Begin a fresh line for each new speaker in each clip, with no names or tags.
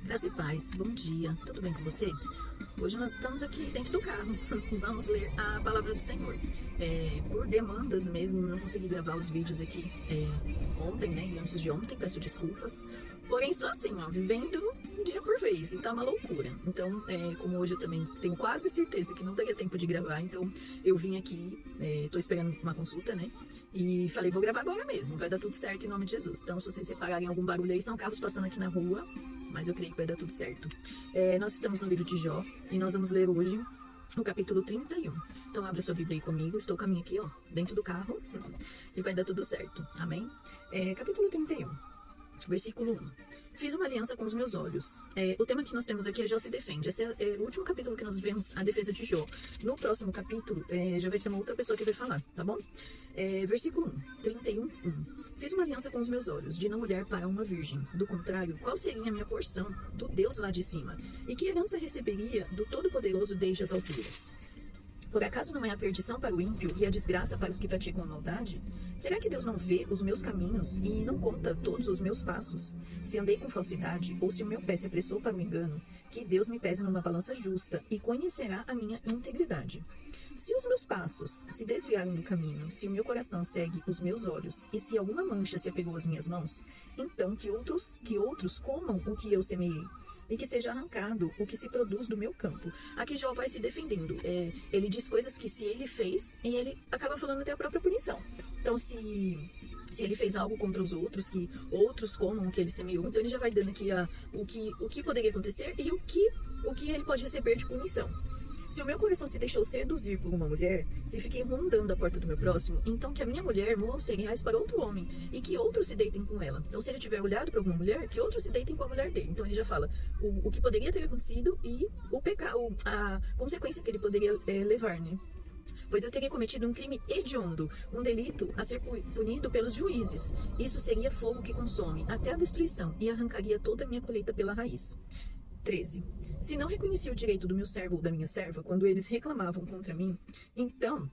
Graça e paz, bom dia, tudo bem com você? Hoje nós estamos aqui dentro do carro e vamos ler a palavra do Senhor. Por demandas mesmo, não consegui gravar os vídeos aqui ontem, né? E antes de ontem, peço desculpas. Porém, estou assim, ó, vivendo um dia por vez, e tá uma loucura. Então, como hoje eu também tenho quase certeza que não daria tempo de gravar, então eu vim aqui, tô esperando uma consulta, né? E falei, vou gravar agora mesmo, vai dar tudo certo em nome de Jesus. Então, se vocês repararem algum barulho aí, são carros passando aqui na rua, mas eu creio que vai dar tudo certo. Nós estamos no livro de Jó e nós vamos ler hoje o capítulo 31. Então abra sua Bíblia aí comigo, estou caminho aqui, ó, dentro do carro e vai dar tudo certo, amém? Capítulo 31, versículo 1. Fiz uma aliança com os meus olhos. O tema que nós temos aqui é Jó se defende. Esse é o último capítulo que nós vemos a defesa de Jó. No próximo capítulo, já vai ser uma outra pessoa que vai falar, tá bom? Versículo 1, 31, 1. Fiz uma aliança com os meus olhos, de não olhar para uma virgem. Do contrário, qual seria a minha porção do Deus lá de cima? E que herança receberia do Todo-Poderoso desde as alturas? Por acaso não é a perdição para o ímpio e a desgraça para os que praticam a maldade? Será que Deus não vê os meus caminhos e não conta todos os meus passos? Se andei com falsidade ou se o meu pé se apressou para o engano, que Deus me pese numa balança justa e conhecerá a minha integridade. Se os meus passos se desviaram do caminho, se o meu coração segue os meus olhos, e se alguma mancha se apegou às minhas mãos, então que outros comam o que eu semeei, e que seja arrancado o que se produz do meu campo. Aqui Jó vai se defendendo. Ele diz coisas que se ele fez, e ele acaba falando até a própria punição. Então, se ele fez algo contra os outros, que outros comam o que ele semeou, então ele já vai dando aqui o que poderia acontecer e o que ele pode receber de punição. Se o meu coração se deixou seduzir por uma mulher, se fiquei rondando a porta do meu próximo, então que a minha mulher moa os cereais para outro homem, e que outros se deitem com ela. Então, se ele tiver olhado para alguma mulher, que outros se deitem com a mulher dele. Então, ele já fala o que poderia ter acontecido e o pecado, a consequência que ele poderia levar, né? Pois eu teria cometido um crime hediondo, um delito a ser punido pelos juízes. Isso seria fogo que consome até a destruição e arrancaria toda a minha colheita pela raiz. 13. Se não reconheci o direito do meu servo ou da minha serva quando eles reclamavam contra mim, então,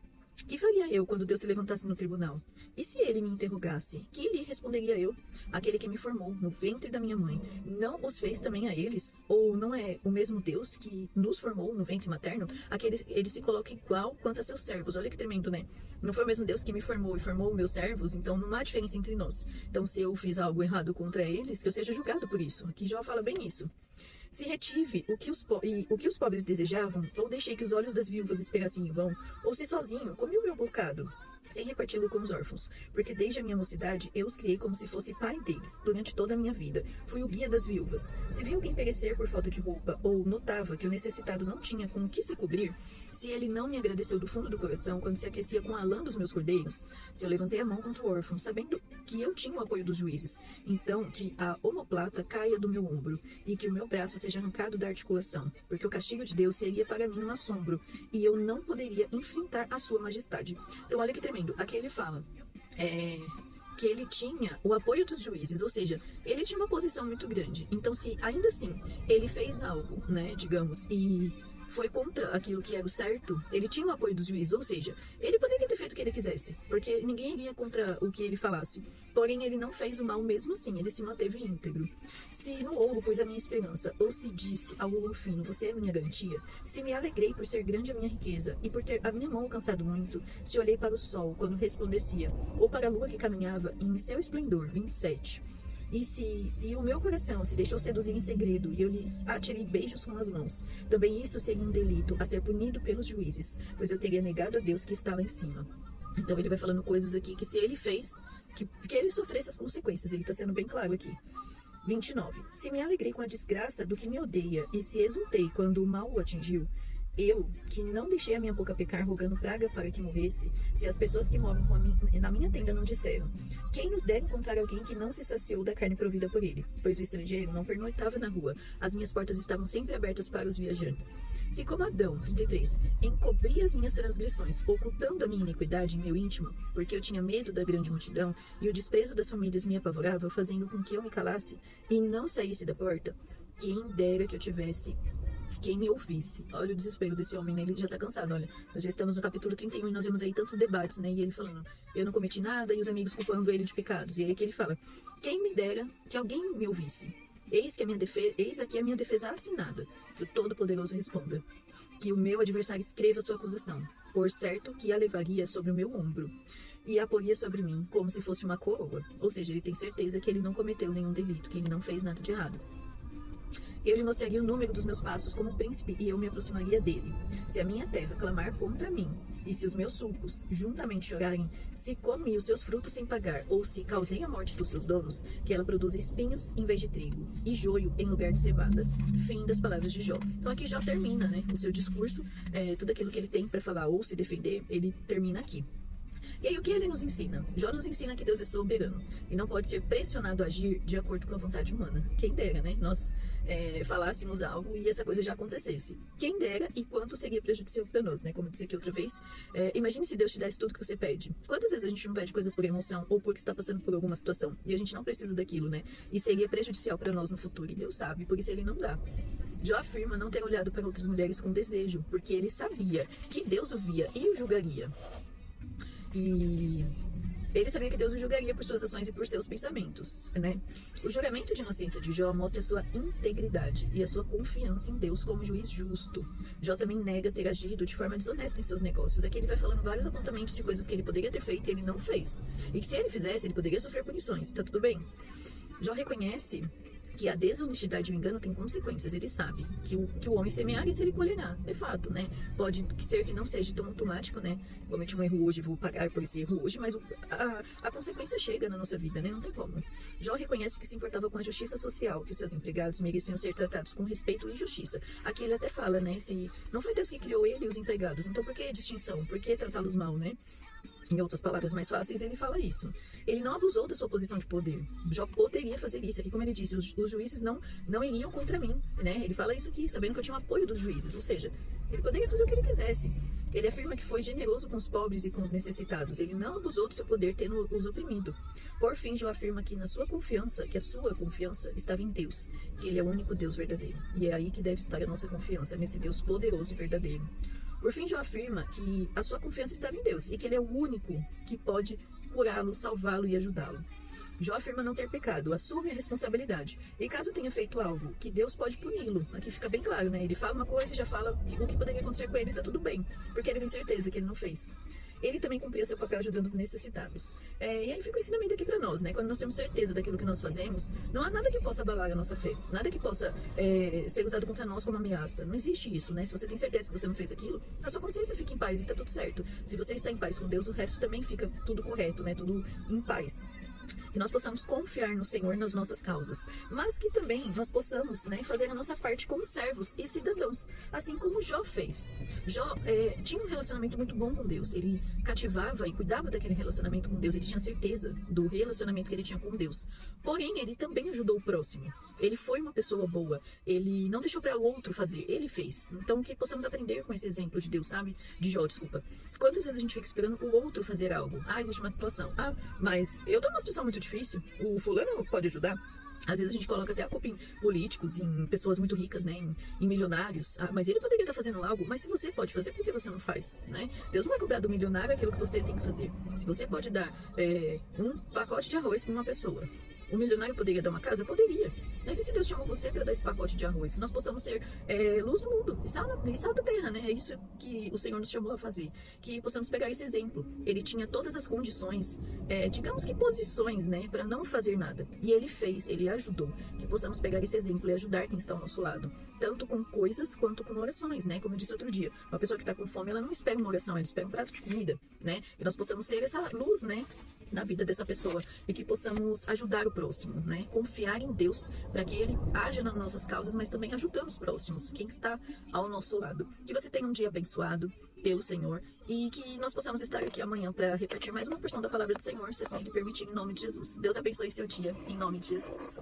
que faria eu quando Deus se levantasse no tribunal? E se ele me interrogasse, que lhe responderia eu? Aquele que me formou no ventre da minha mãe, não os fez também a eles? Ou não é o mesmo Deus que nos formou no ventre materno? Ele se coloca igual quanto a seus servos. Olha que tremendo, né? Não foi o mesmo Deus que me formou e formou meus servos? Então não há diferença entre nós. Então, se eu fiz algo errado contra eles, que eu seja julgado por isso. Aqui Jó fala bem isso. Se retive o que os pobres desejavam, ou deixei que os olhos das viúvas esperassem em vão, ou se sozinho comi o meu bocado, sem reparti-lo com os órfãos, porque desde a minha mocidade eu os criei como se fosse pai deles, durante toda a minha vida. Fui o guia das viúvas. Se vi alguém perecer por falta de roupa, ou notava que o necessitado não tinha com o que se cobrir, se ele não me agradeceu do fundo do coração quando se aquecia com a lã dos meus cordeiros, se eu levantei a mão contra o órfão, sabendo que eu tinha o apoio dos juízes, então que a omoplata caia do meu ombro, e que o meu braço seja arrancado da articulação, porque o castigo de Deus seria para mim um assombro, e eu não poderia enfrentar a sua majestade. Então olha que tremendo. Aqui ele fala que ele tinha o apoio dos juízes, ou seja, ele tinha uma posição muito grande. Então, se ainda assim ele fez algo, né, digamos, e foi contra aquilo que era o certo, ele tinha o apoio dos juízes, ou seja, ele poderia ter feito o que ele quisesse, porque ninguém iria contra o que ele falasse. Porém, ele não fez o mal mesmo assim, ele se manteve íntegro. Se no ouro pus a minha esperança, ou se disse ao ouro fino, você é minha garantia, se me alegrei por ser grande a minha riqueza, e por ter a minha mão alcançado muito, se olhei para o sol quando resplandecia, ou para a lua que caminhava em seu esplendor, 27. E o meu coração se deixou seduzir em segredo, e eu lhes atirei beijos com as mãos. Também isso seria um delito a ser punido pelos juízes, pois eu teria negado a Deus que está lá em cima. Então ele vai falando coisas aqui que se ele fez, que ele sofresse as consequências. Ele está sendo bem claro aqui. 29. Se me alegrei com a desgraça do que me odeia, e se exultei quando o mal o atingiu, eu, que não deixei a minha boca pecar rogando praga para que morresse, se as pessoas que moram na minha tenda não disseram, quem nos dera encontrar alguém que não se saciou da carne provida por ele? Pois o estrangeiro não pernoitava na rua, as minhas portas estavam sempre abertas para os viajantes. Se como Adão, 33, encobri as minhas transgressões, ocultando a minha iniquidade em meu íntimo, porque eu tinha medo da grande multidão, e o desprezo das famílias me apavorava, fazendo com que eu me calasse e não saísse da porta, quem dera que eu tivesse quem me ouvisse. Olha o desespero desse homem, né? Ele já tá cansado, olha. Nós já estamos no capítulo 31 e nós vemos aí tantos debates, né? E ele falando, eu não cometi nada, e os amigos culpando ele de pecados. E aí que ele fala, quem me dera que alguém me ouvisse. Eis aqui a minha defesa assinada, que o Todo-Poderoso responda, que o meu adversário escreva sua acusação, por certo que a levaria sobre o meu ombro, e a poria sobre mim como se fosse uma coroa. Ou seja, ele tem certeza que ele não cometeu nenhum delito, que ele não fez nada de errado. Eu lhe mostraria o número dos meus passos como príncipe e eu me aproximaria dele. Se a minha terra clamar contra mim, e se os meus sulcos juntamente chorarem, se comi os seus frutos sem pagar, ou se causei a morte dos seus donos, que ela produza espinhos em vez de trigo, e joio em lugar de cevada. Fim das palavras de Jó. Então aqui Jó termina, né, o seu discurso, tudo aquilo que ele tem para falar ou se defender, ele termina aqui. E aí, o que ele nos ensina? Jó nos ensina que Deus é soberano e não pode ser pressionado a agir de acordo com a vontade humana. Quem dera, né? Nós falássemos algo e essa coisa já acontecesse. Quem dera e quanto seria prejudicial para nós, né? Como eu disse aqui outra vez, imagine se Deus te desse tudo que você pede. Quantas vezes a gente não pede coisa por emoção ou porque está passando por alguma situação e a gente não precisa daquilo, né? E seria prejudicial para nós no futuro. E Deus sabe, por isso ele não dá. Jó afirma não ter olhado para outras mulheres com desejo, porque ele sabia que Deus o via e o julgaria. E ele sabia que Deus o julgaria por suas ações e por seus pensamentos, né? O juramento de inocência de Jó mostra a sua integridade e a sua confiança em Deus como juiz justo. Jó também nega ter agido de forma desonesta em seus negócios. Aqui ele vai falando vários apontamentos de coisas que ele poderia ter feito e ele não fez. E que se ele fizesse, ele poderia sofrer punições. E tá tudo bem. Jó reconhece que a desonestidade e o engano têm consequências. Ele sabe que o homem semear e se ele colherá. É fato, né? Pode ser que não seja tão automático, né? Cometi um erro hoje, vou pagar por esse erro hoje, mas a consequência chega na nossa vida, né? Não tem como. Jó reconhece que se importava com a justiça social, que os seus empregados mereciam ser tratados com respeito e justiça. Aqui ele até fala, né? Se não foi Deus que criou ele e os empregados, então por que distinção? Por que tratá-los mal, né? Em outras palavras mais fáceis, ele fala isso. Ele não abusou da sua posição de poder. Jó poderia fazer isso. Aqui, como ele disse, os juízes não iriam contra mim, né? Ele fala isso aqui, sabendo que eu tinha o apoio dos juízes. Ou seja, ele poderia fazer o que ele quisesse. Ele afirma que foi generoso com os pobres e com os necessitados. Ele não abusou do seu poder tendo os oprimido. Por fim, Jó afirma que a sua confiança estava em Deus, que ele é o único Deus verdadeiro. E é aí que deve estar a nossa confiança, nesse Deus poderoso e verdadeiro. Por fim, Jó afirma que a sua confiança estava em Deus e que ele é o único que pode curá-lo, salvá-lo e ajudá-lo. Jó afirma não ter pecado, assume a responsabilidade. E caso tenha feito algo, que Deus pode puni-lo. Aqui fica bem claro, né? Ele fala uma coisa e já fala o que poderia acontecer com ele e tá tudo bem, porque ele tem certeza que ele não fez. Ele também cumpria seu papel ajudando os necessitados. E aí fica o ensinamento aqui para nós, né? Quando nós temos certeza daquilo que nós fazemos, não há nada que possa abalar a nossa fé. Nada que possa ser usado contra nós como ameaça. Não existe isso, né? Se você tem certeza que você não fez aquilo, a sua consciência fica em paz e tá tudo certo. Se você está em paz com Deus, o resto também fica tudo correto, né? Tudo em paz. Que nós possamos confiar no Senhor nas nossas causas, mas que também nós possamos, né, fazer a nossa parte como servos e cidadãos, assim como Jó fez. Jó tinha um relacionamento muito bom com Deus, ele cativava e cuidava daquele relacionamento com Deus, ele tinha certeza do relacionamento que ele tinha com Deus. Porém, ele também ajudou o próximo, ele foi uma pessoa boa, ele não deixou para o outro fazer, ele fez. Então, que possamos aprender com esse exemplo de Deus, sabe? De Jó, desculpa. Quantas vezes a gente fica esperando o outro fazer algo? Existe uma situação. Mas eu tô numa situação muito difícil, o fulano pode ajudar? Às vezes a gente coloca até a culpa em políticos, em pessoas muito ricas, né, em milionários. Mas ele poderia estar fazendo algo, mas se você pode fazer, por que você não faz, né? Deus não vai cobrar do milionário aquilo que você tem que fazer. Se você pode dar um pacote de arroz para uma pessoa, o milionário poderia dar uma casa? Poderia. Mas e se Deus chamou você para dar esse pacote de arroz? Que nós possamos ser luz do mundo e sal da terra, né? É isso que o Senhor nos chamou a fazer. Que possamos pegar esse exemplo. Ele tinha todas as condições, digamos que posições, né? Para não fazer nada. E ele fez, ele ajudou. Que possamos pegar esse exemplo e ajudar quem está ao nosso lado. Tanto com coisas quanto com orações, né? Como eu disse outro dia. Uma pessoa que está com fome, ela não espera uma oração, ela espera um prato de comida, né? E nós possamos ser essa luz, né? Na vida dessa pessoa. E que possamos ajudar o próximo, né? Confiar em Deus para que Ele haja nas nossas causas, mas também ajudando os próximos, quem está ao nosso lado. Que você tenha um dia abençoado pelo Senhor e que nós possamos estar aqui amanhã para repartir mais uma porção da palavra do Senhor, se assim Ele permitir, em nome de Jesus. Deus abençoe seu dia, em nome de Jesus.